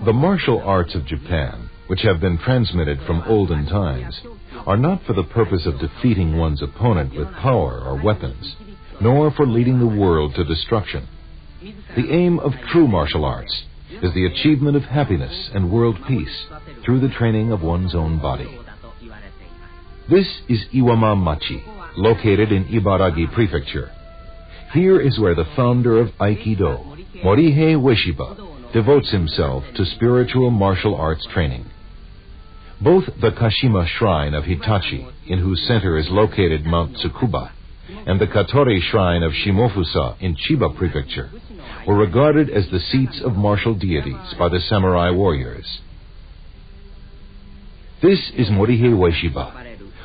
The martial arts of Japan, which have been transmitted from olden times, are not for the purpose of defeating one's opponent with power or weapons, nor for leading the world to destruction. The aim of true martial arts is the achievement of happiness and world peace through the training of one's own body. This is Iwama Machi, located in Ibaragi Prefecture. Here is where the founder of Aikido, Morihei Ueshiba, devotes himself to spiritual martial arts training. Both the Kashima Shrine of Hitachi, in whose center is located Mount Tsukuba, and the Katori Shrine of Shimofusa in Chiba Prefecture, were regarded as the seats of martial deities by the samurai warriors. This is Morihei Ueshiba,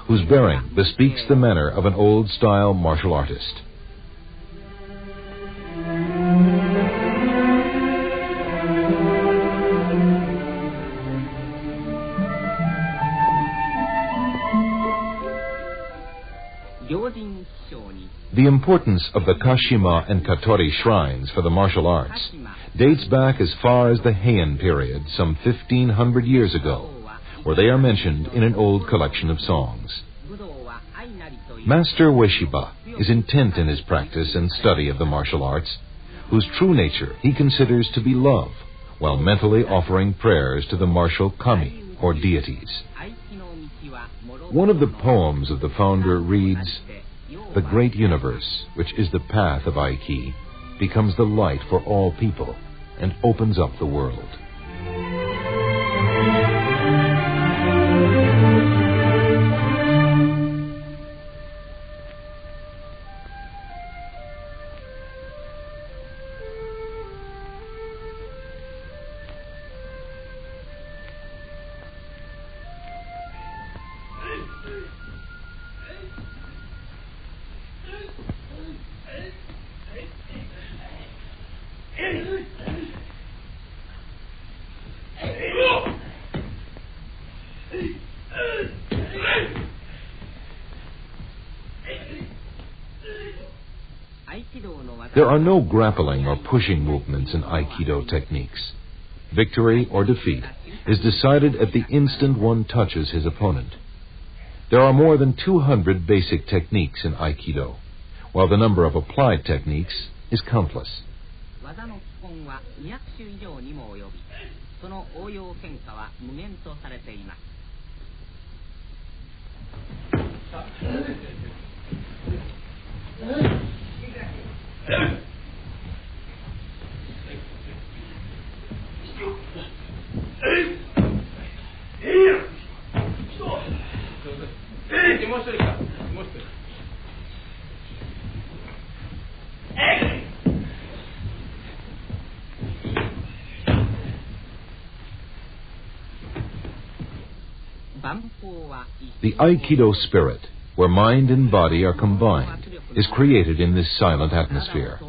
whose bearing bespeaks the manner of an old-style martial artist. The importance of the Kashima and Katori shrines for the martial arts dates back as far as the Heian period, some 1,500 years ago, where they are mentioned in an old collection of songs. Master Ueshiba is intent in his practice and study of the martial arts, whose true nature he considers to be love, while mentally offering prayers to the martial kami, or deities. One of the poems of the founder reads, "The great universe, which is the path of Aiki, becomes the light for all people and opens up the world." There are no grappling or pushing movements in Aikido techniques. Victory or defeat is decided at the instant one touches his opponent. There are more than 200 basic techniques in Aikido, while the number of applied techniques is countless. The Aikido spirit, where mind and body are combined, is created in this silent atmosphere.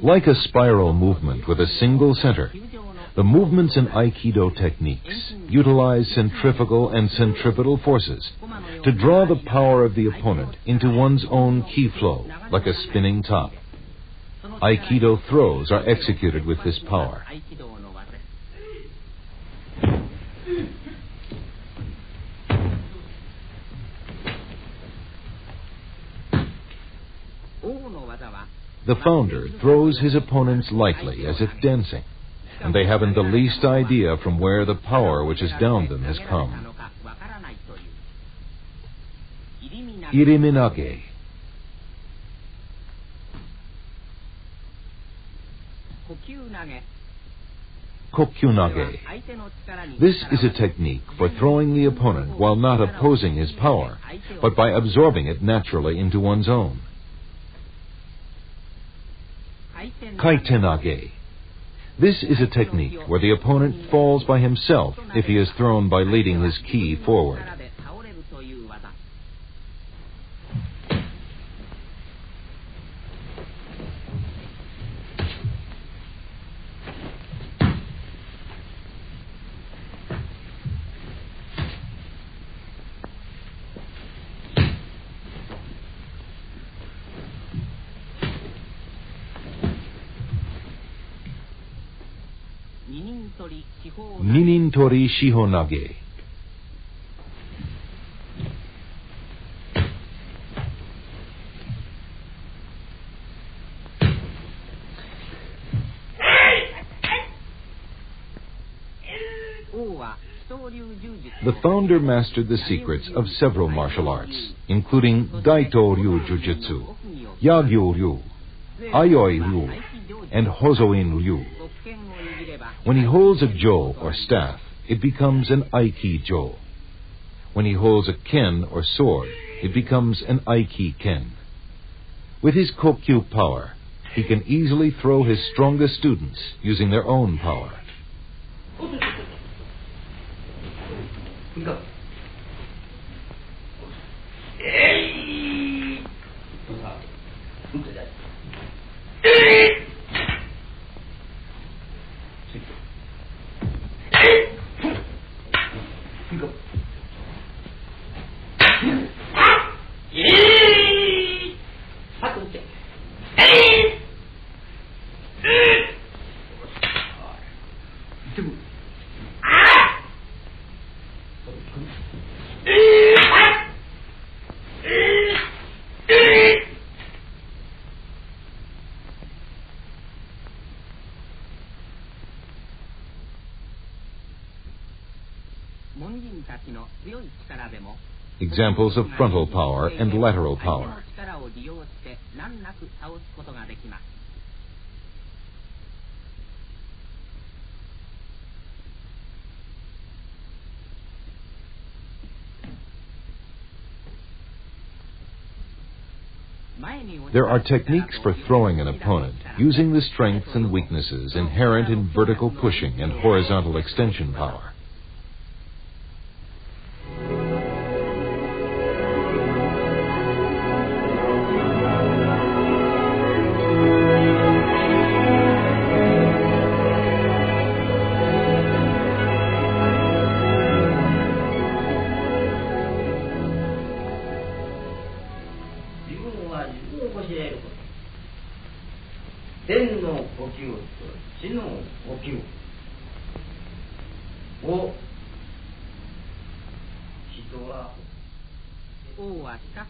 Like a spiral movement with a single center, the movements in Aikido techniques utilize centrifugal and centripetal forces to draw the power of the opponent into one's own ki flow, like a spinning top. Aikido throws are executed with this power. The founder throws his opponents lightly, as if dancing, and they haven't the least idea from where the power which has downed them has come. Iriminage. Kokyunage. This is a technique for throwing the opponent while not opposing his power, but by absorbing it naturally into one's own. Kaitenage. This is a technique where the opponent falls by himself if he is thrown by leading his ki forward. Ninintori Shihonage. The founder mastered the secrets of several martial arts, including Daito Ryu Jujutsu, Yagyu Ryu, Ayoi Ryu, and Hozoin Ryu. When he holds a jo or staff, it becomes an Aiki jo. When he holds a ken or sword, it becomes an Aiki ken. With his kokyu power, he can easily throw his strongest students using their own power. Examples of frontal power and lateral power. There are techniques for throwing an opponent using the strengths and weaknesses inherent in vertical pushing and horizontal extension power.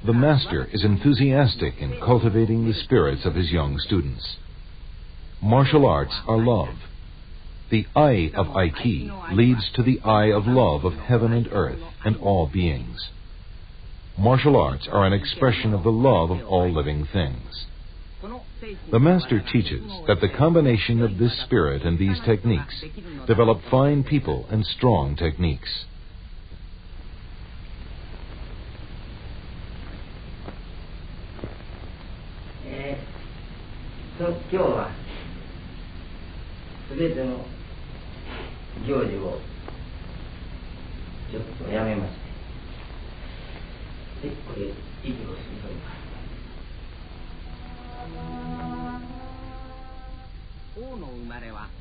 The master is enthusiastic in cultivating the spirits of his young students. Martial arts are love. The eye of Aiki leads to the eye of love of heaven and earth and all beings. Martial arts are an expression of the love of all living things. The master teaches that the combination of this spirit and these techniques develop fine people and strong techniques.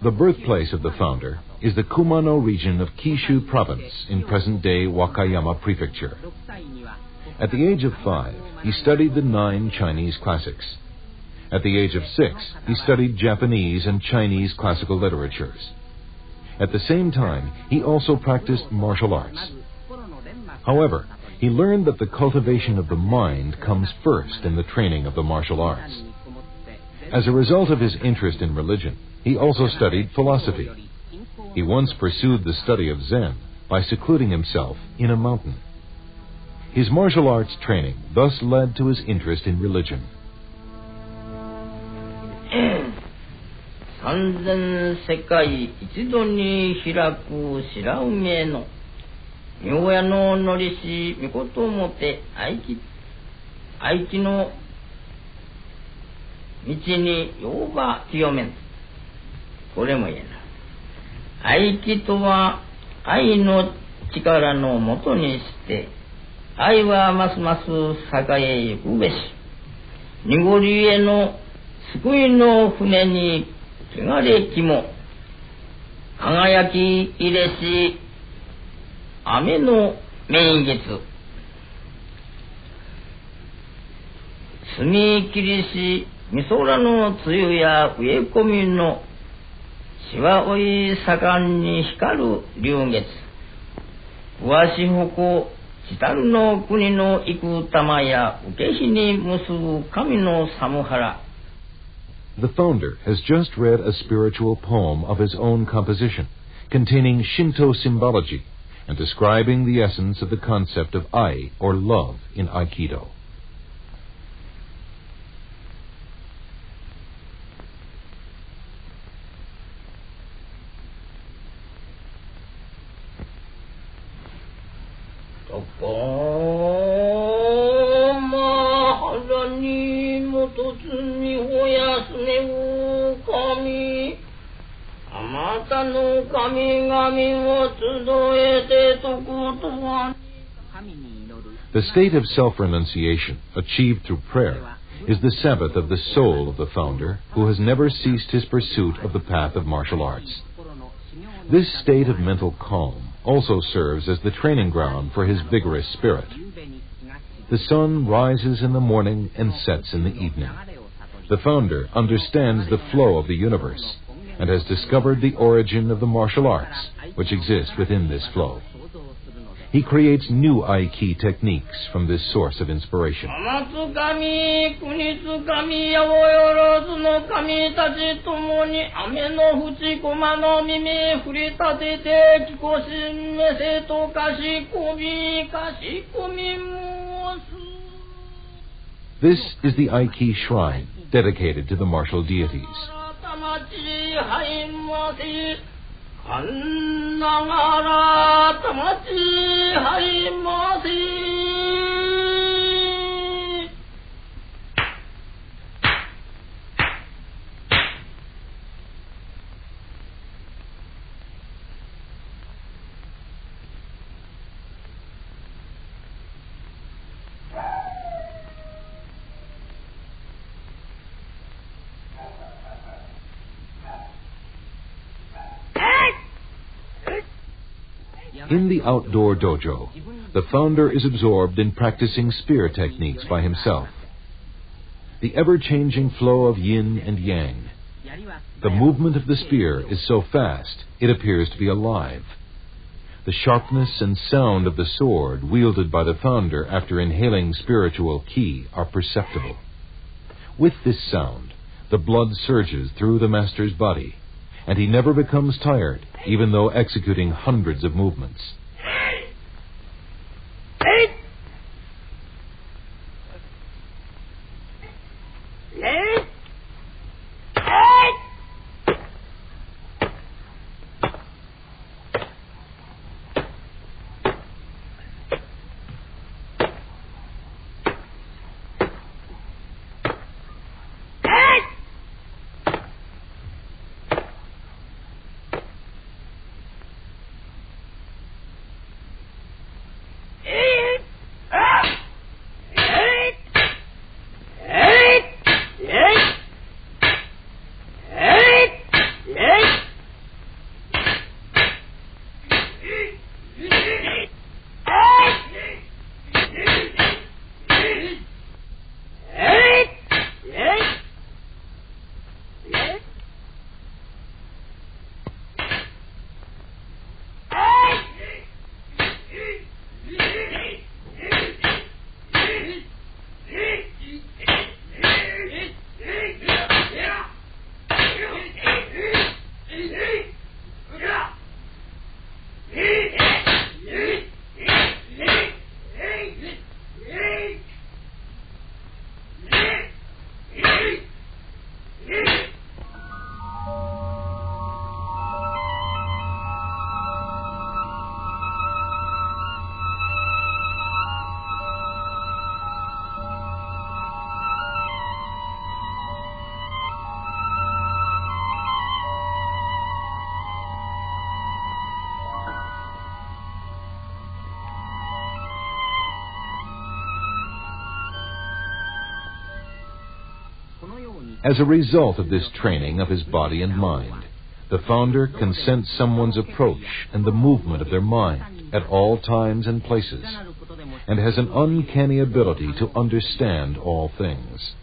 The birthplace of the founder is the Kumano region of Kishu province in present-day Wakayama prefecture. At the age of 5, he studied the 9 Chinese classics. At the age of 6, he studied Japanese and Chinese classical literatures. At the same time, he also practiced martial arts. However, he learned that the cultivation of the mind comes first in the training of the martial arts. As a result of his interest in religion, he also studied philosophy. He once pursued the study of Zen by secluding himself in a mountain. His martial arts training thus led to his interest in religion. 三千世界一度に開く白梅の明夜ののりしみこともて愛機の道にようば清めん。これも言えない。愛機とは愛の力のもとにして愛はますます栄えゆくべし。濁りへの救いの船に汚れきも輝き入れし雨の名月澄み切りしみそらの梅雨や植え込みのしわおい盛んに光る流月わしほこちたるの国の幾玉や受け火に結ぶ神の寒原。 The founder has just read a spiritual poem of his own composition, containing Shinto symbology and describing the essence of the concept of ai, or love, in Aikido. The state of self-renunciation, achieved through prayer, is the Sabbath of the soul of the founder, who has never ceased his pursuit of the path of martial arts. This state of mental calm also serves as the training ground for his vigorous spirit. The sun rises in the morning and sets in the evening. The founder understands the flow of the universe and has discovered the origin of the martial arts, which exist within this flow. He creates new Aiki techniques from this source of inspiration. This is the Aiki shrine dedicated to the martial deities. In the outdoor dojo, the founder is absorbed in practicing spear techniques by himself. The ever-changing flow of yin and yang. The movement of the spear is so fast, it appears to be alive. The sharpness and sound of the sword wielded by the founder after inhaling spiritual ki are perceptible. With this sound, the blood surges through the master's body, and he never becomes tired, even though executing hundreds of movements. As a result of this training of his body and mind, the founder can sense someone's approach and the movement of their mind at all times and places, and has an uncanny ability to understand all things.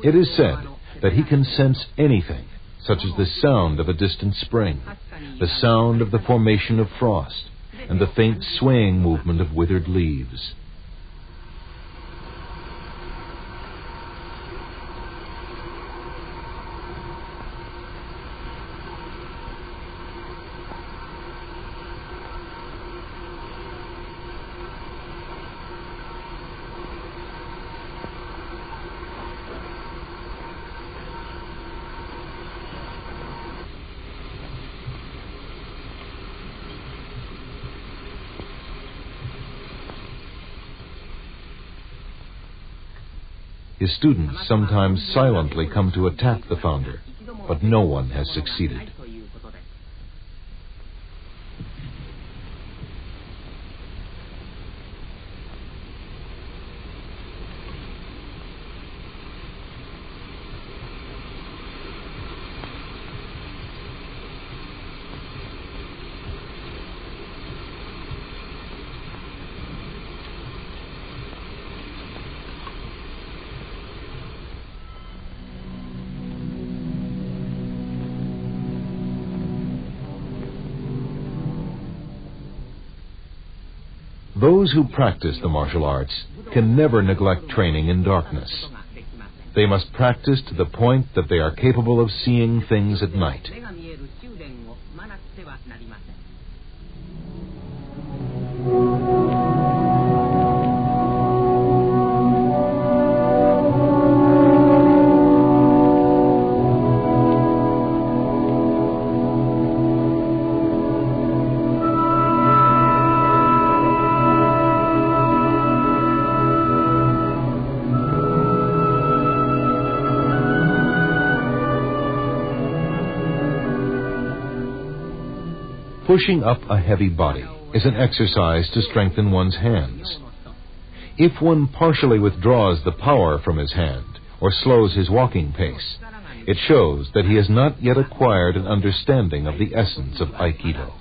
It is said that he can sense anything, such as the sound of a distant spring, the sound of the formation of frost, and the faint swaying movement of withered leaves. His students sometimes silently come to attack the founder, but no one has succeeded. Those who practice the martial arts can never neglect training in darkness. They must practice to the point that they are capable of seeing things at night. Pushing up a heavy body is an exercise to strengthen one's hands. If one partially withdraws the power from his hand or slows his walking pace, it shows that he has not yet acquired an understanding of the essence of Aikido.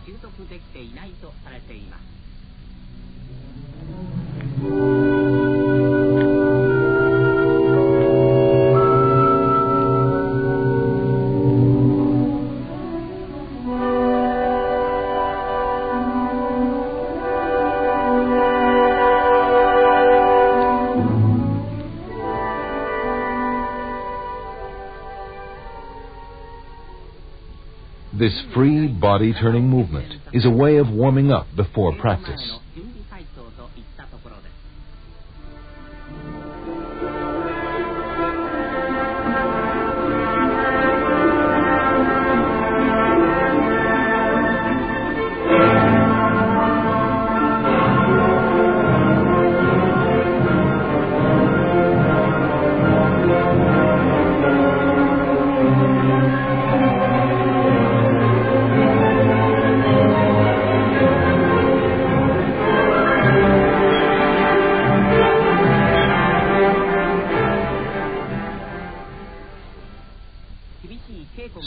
This free body-turning movement is a way of warming up before practice.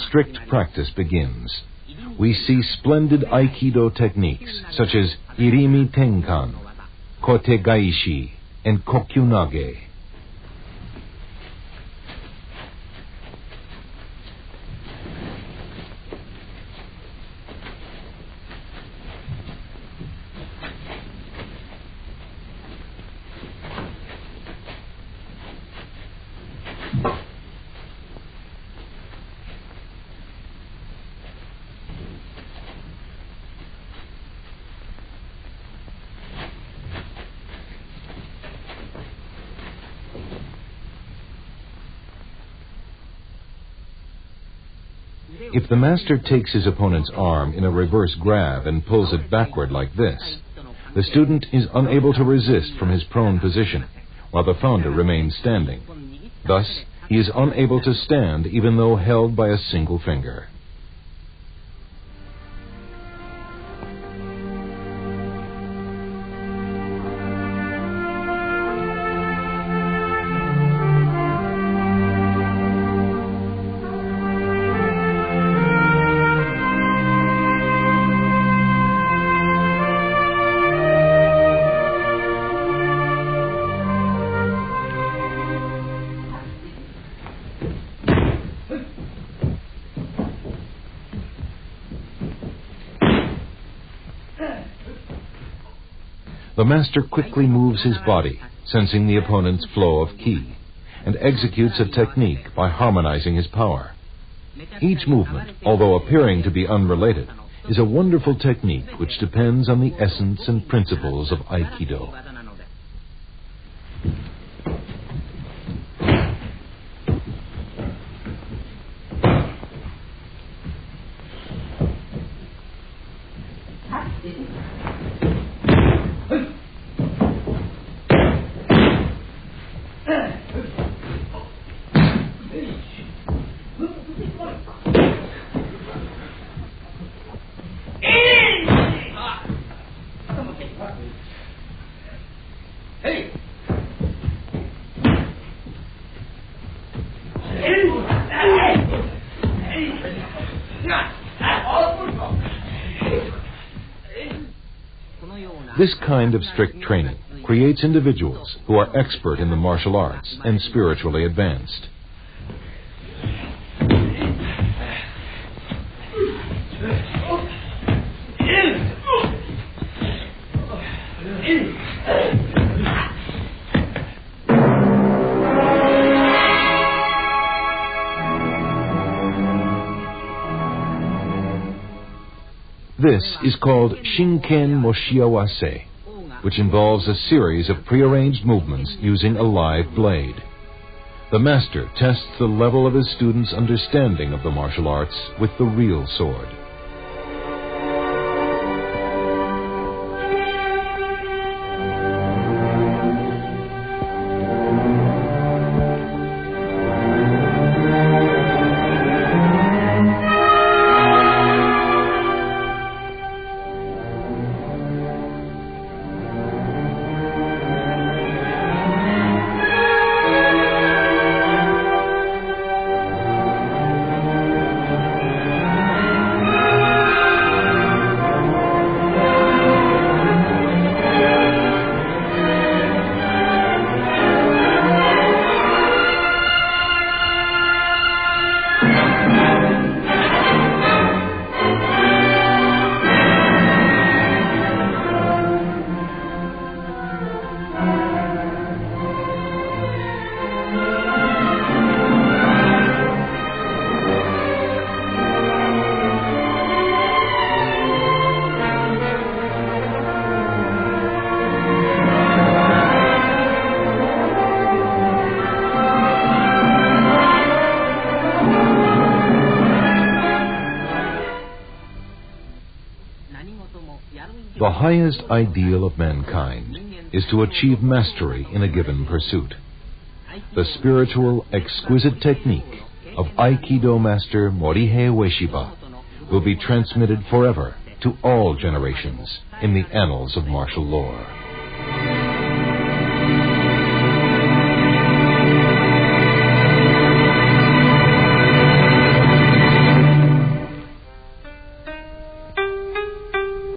Strict practice begins. We see splendid Aikido techniques such as Irimi Tenkan, Kote Gaishi, and Kokyunage. If the master takes his opponent's arm in a reverse grab and pulls it backward like this, the student is unable to resist from his prone position, while the founder remains standing. Thus, he is unable to stand even though held by a single finger. The master quickly moves his body, sensing the opponent's flow of ki, and executes a technique by harmonizing his power. Each movement, although appearing to be unrelated, is a wonderful technique which depends on the essence and principles of Aikido. This kind of strict training creates individuals who are expert in the martial arts and spiritually advanced. This is called Shinken Moshiawase, which involves a series of prearranged movements using a live blade. The master tests the level of his students' understanding of the martial arts with the real sword. The highest ideal of mankind is to achieve mastery in a given pursuit. The spiritual, exquisite technique of Aikido master Morihei Ueshiba will be transmitted forever to all generations in the annals of martial lore.